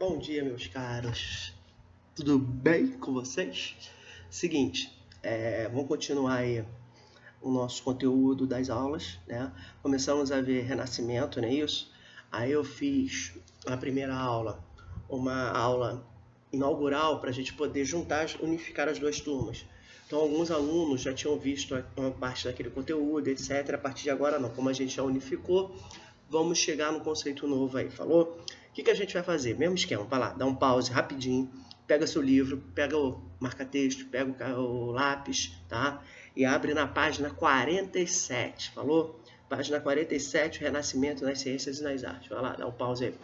Bom dia, meus caros. Tudo bem com vocês? Seguinte, vamos continuar aí o nosso conteúdo das aulas, né? Começamos a ver Renascimento, não é isso? Aí eu fiz na primeira aula uma aula inaugural para a gente poder juntar, unificar as duas turmas. Então, alguns alunos já tinham visto uma parte daquele conteúdo, etc. A partir de agora, não. Como a gente já unificou, vamos chegar no conceito novo aí, falou? O que a gente vai fazer? Mesmo esquema, vai lá, dá um pause rapidinho, pega seu livro, pega o marca-texto, pega o lápis, tá? E abre na página 47, falou? Página 47, o Renascimento nas Ciências e nas Artes. Vai lá, dá um pause aí.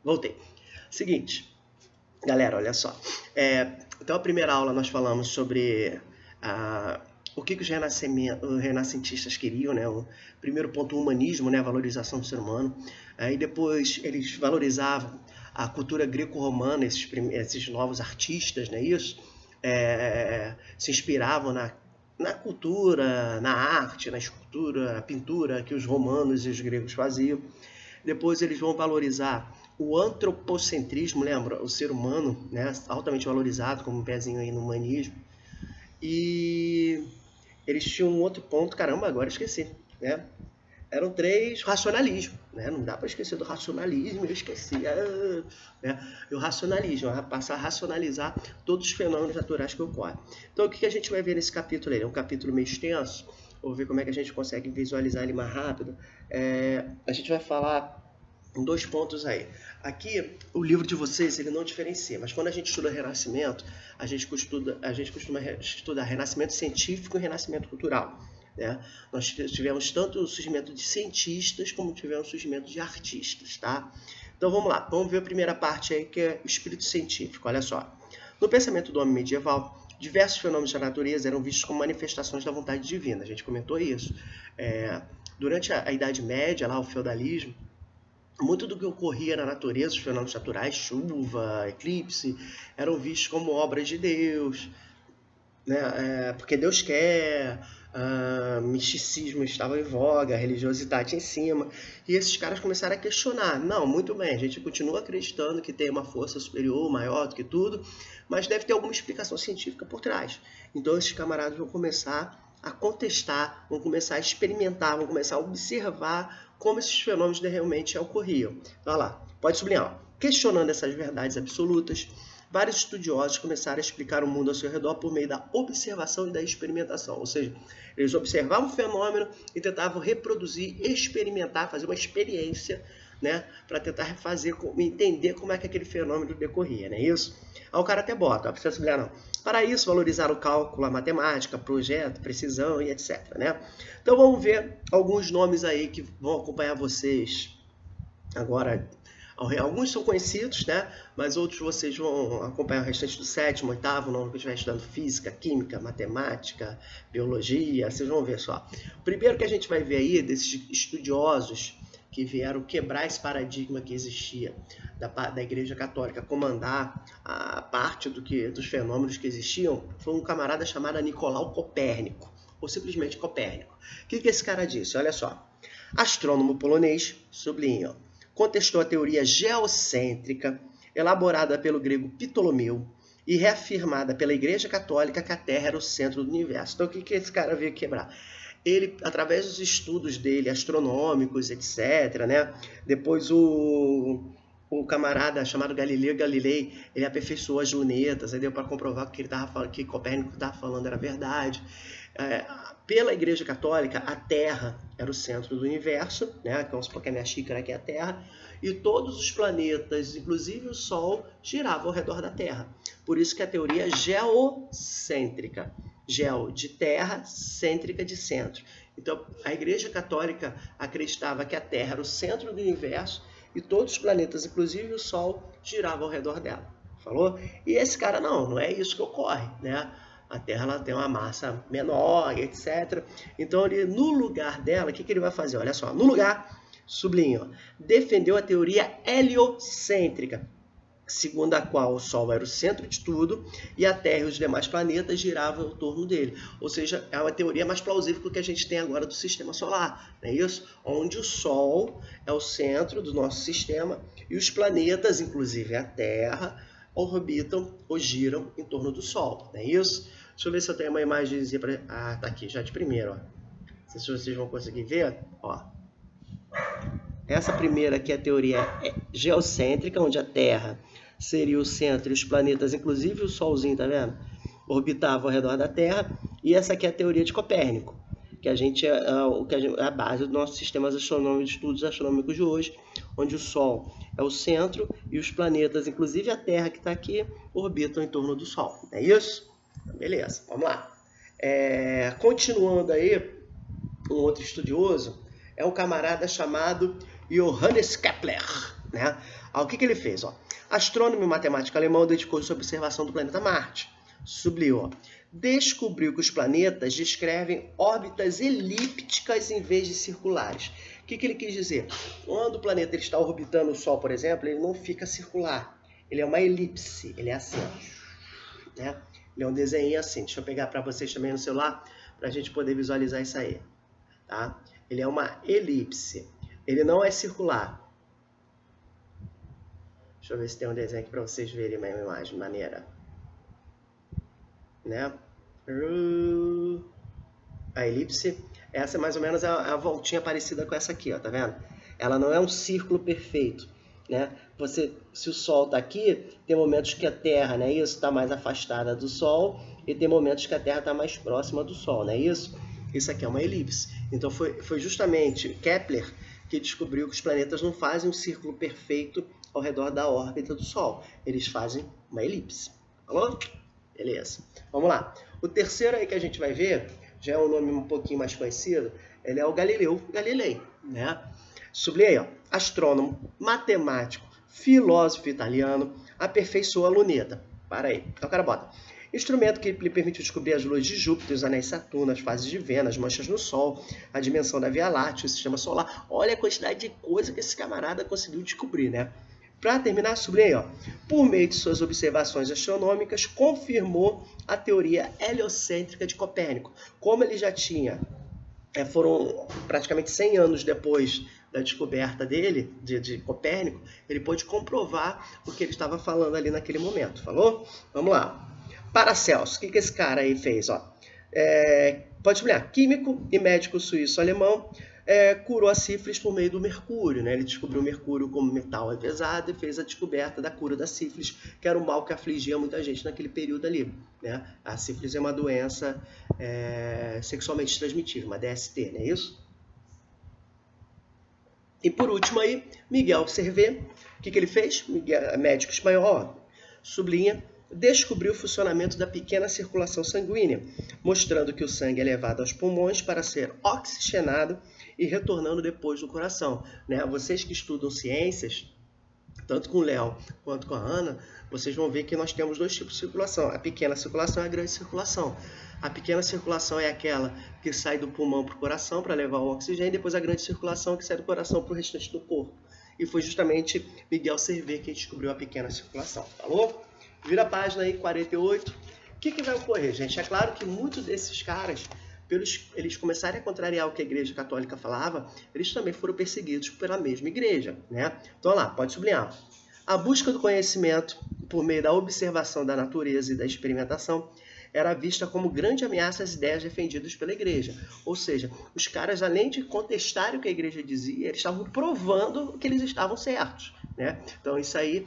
Voltei. Seguinte, galera, olha só. Então, a primeira aula nós falamos sobre o que os renascentistas queriam, né? O primeiro ponto, o humanismo, né? A valorização do ser humano. E depois eles valorizavam a cultura greco-romana, esses novos artistas, né? Isso se inspiravam na cultura, na arte, na escultura, na pintura que os romanos e os gregos faziam. Depois eles vão valorizar o antropocentrismo, lembra? O ser humano, né? Altamente valorizado, como um pezinho aí no humanismo. E eles tinham um outro ponto, caramba, agora esqueci, né? Eram 3 racionalismo, né? Não dá para esquecer do racionalismo, eu esqueci, né? E o racionalismo, passar a racionalizar todos os fenômenos naturais que ocorrem. Então, o que a gente vai ver nesse capítulo aí? É um capítulo meio extenso, vou ver como é que a gente consegue visualizar ele mais rápido. A gente vai falar em 2 pontos aí. Aqui, o livro de vocês, ele não diferencia, mas quando a gente estuda Renascimento, a gente costuma estudar Renascimento científico e Renascimento cultural, né? Nós tivemos tanto o surgimento de cientistas, como tivemos o surgimento de artistas, tá? Então, vamos lá. Vamos ver a primeira parte aí, que é o espírito científico. Olha só. No pensamento do homem medieval, diversos fenômenos da natureza eram vistos como manifestações da vontade divina. A gente comentou isso. Durante a Idade Média, lá, o feudalismo, muito do que ocorria na natureza, os fenômenos naturais, chuva, eclipse, eram vistos como obras de Deus, né? Porque Deus quer, misticismo estava em voga, religiosidade em cima, e esses caras começaram a questionar. Não, muito bem, a gente continua acreditando que tem uma força superior, maior do que tudo, mas deve ter alguma explicação científica por trás. Então esses camaradas vão começar a contestar, vão começar a experimentar, vão começar a observar como esses fenômenos realmente ocorriam. Olha lá, pode sublinhar. Questionando essas verdades absolutas, vários estudiosos começaram a explicar o mundo ao seu redor por meio da observação e da experimentação. Ou seja, eles observavam o fenômeno e tentavam reproduzir, experimentar, fazer uma experiência, né, para tentar entender como é que aquele fenômeno decorria, não é isso? Aí o cara até bota, não precisa sublinhar não. Para isso, valorizar o cálculo, a matemática, projeto, precisão e etc, né? Então vamos ver alguns nomes aí que vão acompanhar vocês agora. Alguns são conhecidos, né? Mas outros vocês vão acompanhar o restante do 7º, 8º, não, que estiver estudando física, química, matemática, biologia, vocês vão ver só. O primeiro que a gente vai ver aí, desses estudiosos que vieram quebrar esse paradigma que existia da Igreja Católica, comandar a parte dos fenômenos que existiam, foi um camarada chamado Nicolau Copérnico, ou simplesmente Copérnico. O que esse cara disse? Olha só. Astrônomo polonês, sublinha, contestou a teoria geocêntrica, elaborada pelo grego Ptolomeu, e reafirmada pela Igreja Católica que a Terra era o centro do universo. Então, o que esse cara veio quebrar? Ele, através dos estudos dele, astronômicos, etc., né? Depois o camarada chamado Galileu Galilei, ele aperfeiçoou as lunetas, aí deu para comprovar que Copérnico estava falando era verdade. Pela Igreja Católica, a Terra era o centro do universo, né? Vamos supor que a minha xícara aqui é a Terra, e todos os planetas, inclusive o Sol, giravam ao redor da Terra. Por isso que a teoria é geocêntrica. Geo de terra, cêntrica de centro. Então, a Igreja Católica acreditava que a Terra era o centro do universo e todos os planetas, inclusive o Sol, giravam ao redor dela. Falou? E esse cara, não é isso que ocorre, né? A Terra ela tem uma massa menor, etc. Então, ele, no lugar dela, o que ele vai fazer? Olha só, no lugar, sublinho, defendeu a teoria heliocêntrica. segundo a qual o Sol era o centro de tudo e a Terra e os demais planetas giravam em torno dele. Ou seja, é uma teoria mais plausível do que a gente tem agora do sistema solar, não é isso? Onde o Sol é o centro do nosso sistema e os planetas, inclusive a Terra, orbitam ou giram em torno do Sol, não é isso? Deixa eu ver se eu tenho uma imagenzinha para... Ah, tá aqui, já de primeiro, ó. Não sei se vocês vão conseguir ver, ó. Essa primeira aqui é a teoria geocêntrica, onde a Terra seria o centro e os planetas, inclusive o Solzinho, tá vendo? Orbitavam ao redor da Terra. E essa aqui é a teoria de Copérnico, que a gente é a base do nosso sistema astronômico, de estudos astronômicos de hoje, onde o Sol é o centro e os planetas, inclusive a Terra que está aqui, orbitam em torno do Sol. É isso? Beleza, vamos lá. Continuando aí, um outro estudioso é um camarada chamado Johannes Kepler, né? O que ele fez? Astrônomo e matemático alemão dedicou-se à observação do planeta Marte. Sublinhou. Descobriu que os planetas descrevem órbitas elípticas em vez de circulares. O que ele quis dizer? Quando o planeta está orbitando o Sol, por exemplo, ele não fica circular. Ele é uma elipse, ele é assim, né? Ele é um desenho assim. Deixa eu pegar para vocês também no celular, para a gente poder visualizar isso aí. Tá? Ele é uma elipse. Ele não é circular. Deixa eu ver se tem um desenho aqui para vocês verem uma imagem maneira. Né? A elipse, essa é mais ou menos a voltinha parecida com essa aqui, ó, tá vendo? Ela não é um círculo perfeito, né? Se o Sol está aqui, tem momentos que a Terra, né, isso, está mais afastada do Sol e tem momentos que a Terra está mais próxima do Sol, não é isso? Isso aqui é uma elipse. Então foi justamente Kepler que descobriu que os planetas não fazem um círculo perfeito ao redor da órbita do Sol. Eles fazem uma elipse. Falou? Beleza. Vamos lá. O terceiro aí que a gente vai ver, já é um nome um pouquinho mais conhecido, ele é o Galileu Galilei, né? Sublinha aí, ó. Astrônomo, matemático, filósofo italiano, aperfeiçoou a luneta. Para aí. Então o cara bota. Instrumento que lhe permitiu descobrir as luas de Júpiter, os anéis de Saturno, as fases de Vênus, as manchas no Sol, a dimensão da Via Láctea, o sistema solar. Olha a quantidade de coisa que esse camarada conseguiu descobrir, né? Para terminar, sublinha aí, ó. Por meio de suas observações astronômicas, confirmou a teoria heliocêntrica de Copérnico. Como ele já tinha, foram praticamente 100 anos depois da descoberta dele, de Copérnico, ele pôde comprovar o que ele estava falando ali naquele momento. Falou? Vamos lá. Paracelso, o que esse cara aí fez? Pode sublinhar, químico e médico suíço-alemão, curou a sífilis por meio do mercúrio, né? Ele descobriu o mercúrio como metal pesado e fez a descoberta da cura da sífilis, que era um mal que afligia muita gente naquele período ali, né? A sífilis é uma doença sexualmente transmitível, uma DST, não é isso? E por último aí, Miguel Servet, o que ele fez? Miguel, médico espanhol, sublinha, descobriu o funcionamento da pequena circulação sanguínea, mostrando que o sangue é levado aos pulmões para ser oxigenado e retornando depois do coração, né? Vocês que estudam ciências, tanto com o Léo quanto com a Ana, vocês vão ver que nós temos dois tipos de circulação. A pequena circulação e a grande circulação. A pequena circulação é aquela que sai do pulmão para o coração para levar o oxigênio, e depois a grande circulação que sai do coração para o restante do corpo. E foi justamente Miguel Servet que descobriu a pequena circulação. Falou? Vira a página aí, 48. O que vai ocorrer, gente? É claro que muitos desses caras, eles começarem a contrariar o que a Igreja Católica falava, eles também foram perseguidos pela mesma igreja, né? Então, olha lá, pode sublinhar. A busca do conhecimento por meio da observação da natureza e da experimentação era vista como grande ameaça às ideias defendidas pela igreja. Ou seja, os caras, além de contestarem o que a igreja dizia, eles estavam provando que eles estavam certos, né? Então, isso aí,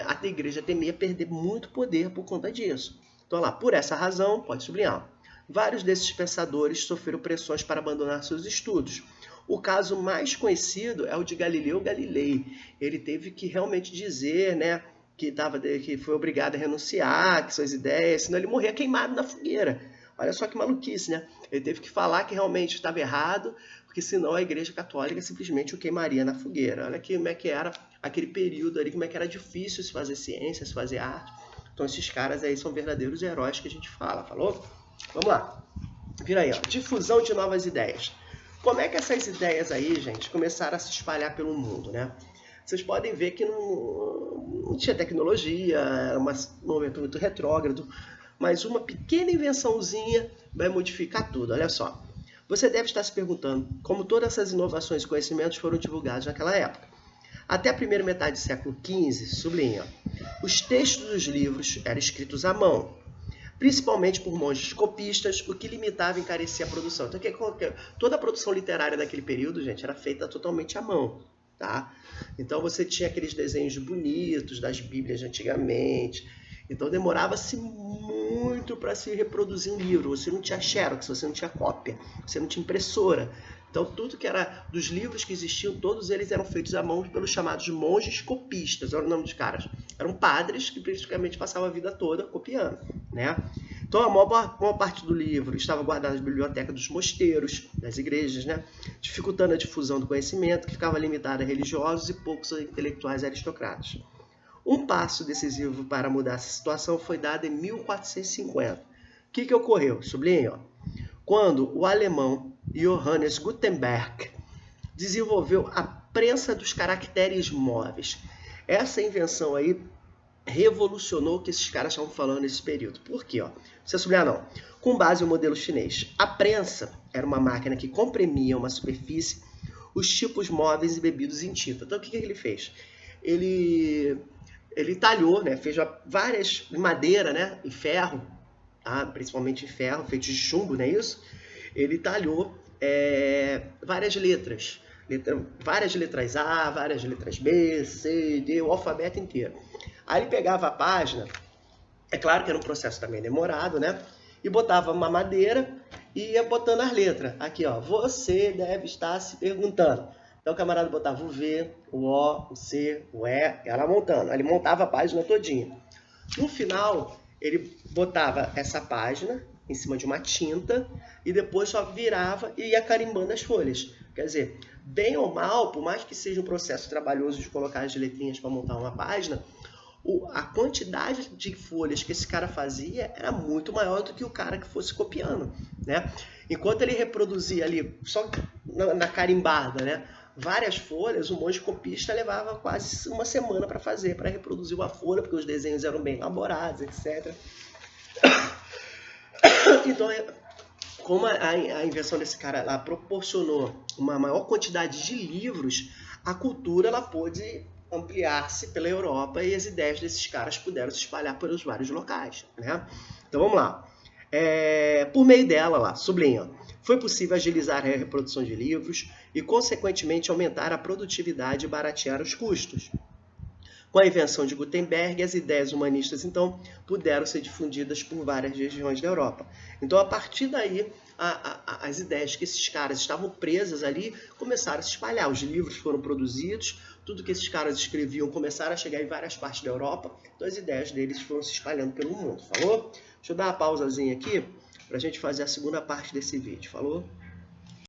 a igreja temia perder muito poder por conta disso. Então, lá, por essa razão, pode sublinhar, vários desses pensadores sofreram pressões para abandonar seus estudos. O caso mais conhecido é o de Galileu Galilei. Ele teve que realmente dizer, né, que foi obrigado a renunciar, que suas ideias, senão ele morria queimado na fogueira. Olha só que maluquice, né? Ele teve que falar que realmente estava errado, porque senão a Igreja Católica simplesmente o queimaria na fogueira. Olha aqui como é que era aquele período ali, como é que era difícil se fazer ciência, se fazer arte. Então esses caras aí são verdadeiros heróis que a gente fala, falou? Vamos lá. Vira aí, ó. Difusão de novas ideias. Como é que essas ideias aí, gente, começaram a se espalhar pelo mundo, né? vocês podem ver que não tinha tecnologia, era um momento muito retrógrado, mas uma pequena invençãozinha vai modificar tudo. Olha só, você deve estar se perguntando como todas essas inovações e conhecimentos foram divulgados naquela época. Até a primeira metade do século XV, sublinha, os textos dos livros eram escritos à mão, principalmente por monges copistas, o que limitava e encarecia a produção. Então, toda a produção literária daquele período, gente, era feita totalmente à mão. Tá? Então, você tinha aqueles desenhos bonitos das Bíblias de antigamente. Então, demorava-se muito para se reproduzir um livro. Você não tinha xerox, você não tinha cópia, você não tinha impressora. Então, tudo que era dos livros que existiam, todos eles eram feitos à mão pelos chamados monges copistas. Olha o nome dos caras. Eram padres que praticamente passavam a vida toda copiando, né? Então, a maior parte do livro estava guardada na biblioteca dos mosteiros, das igrejas, né? Dificultando a difusão do conhecimento, que ficava limitada a religiosos e poucos intelectuais aristocratas. Um passo decisivo para mudar essa situação foi dado em 1450. O que ocorreu? Sublinha, ó. Quando o alemão Johannes Gutenberg desenvolveu a prensa dos caracteres móveis. Essa invenção aí revolucionou o que esses caras estavam falando nesse período. Por quê? Ó? Não precisa sublinhar não. Com base no modelo chinês. A prensa era uma máquina que comprimia uma superfície, os tipos móveis e bebidos em tinta. Então o que ele fez? Ele talhou, né? Fez várias em madeira, né? Em ferro, tá? Principalmente em ferro, feito de chumbo, não é isso? Ele talhou várias letras. Várias letras A, várias letras B, C, D, o alfabeto inteiro. Aí ele pegava a página, é claro que era um processo também demorado, né? E botava uma madeira e ia botando as letras. Aqui, ó, você deve estar se perguntando. Então o camarada botava o V, o O, o C, o E, ela montando. Ele montava a página todinha. No final, ele botava essa página em cima de uma tinta e depois só virava e ia carimbando as folhas. Quer dizer, bem ou mal, por mais que seja um processo trabalhoso de colocar as letrinhas para montar uma página, a quantidade de folhas que esse cara fazia era muito maior do que o cara que fosse copiando, né? Enquanto ele reproduzia ali, só na carimbada, né, várias folhas, o monge copista levava quase uma semana para fazer, para reproduzir uma folha, porque os desenhos eram bem elaborados, etc. Então, como a invenção desse cara ela proporcionou uma maior quantidade de livros, a cultura ela pôde ampliar-se pela Europa e as ideias desses caras puderam se espalhar pelos vários locais, né? Então vamos lá. Por meio dela, lá, sublinha, foi possível agilizar a reprodução de livros e, consequentemente, aumentar a produtividade e baratear os custos. Com a invenção de Gutenberg, as ideias humanistas, então, puderam ser difundidas por várias regiões da Europa. Então, a partir daí, as ideias que esses caras estavam presas ali começaram a se espalhar. Os livros foram produzidos, tudo que esses caras escreviam começaram a chegar em várias partes da Europa, então as ideias deles foram se espalhando pelo mundo, falou? Deixa eu dar uma pausazinha aqui para a gente fazer a segunda parte desse vídeo, falou?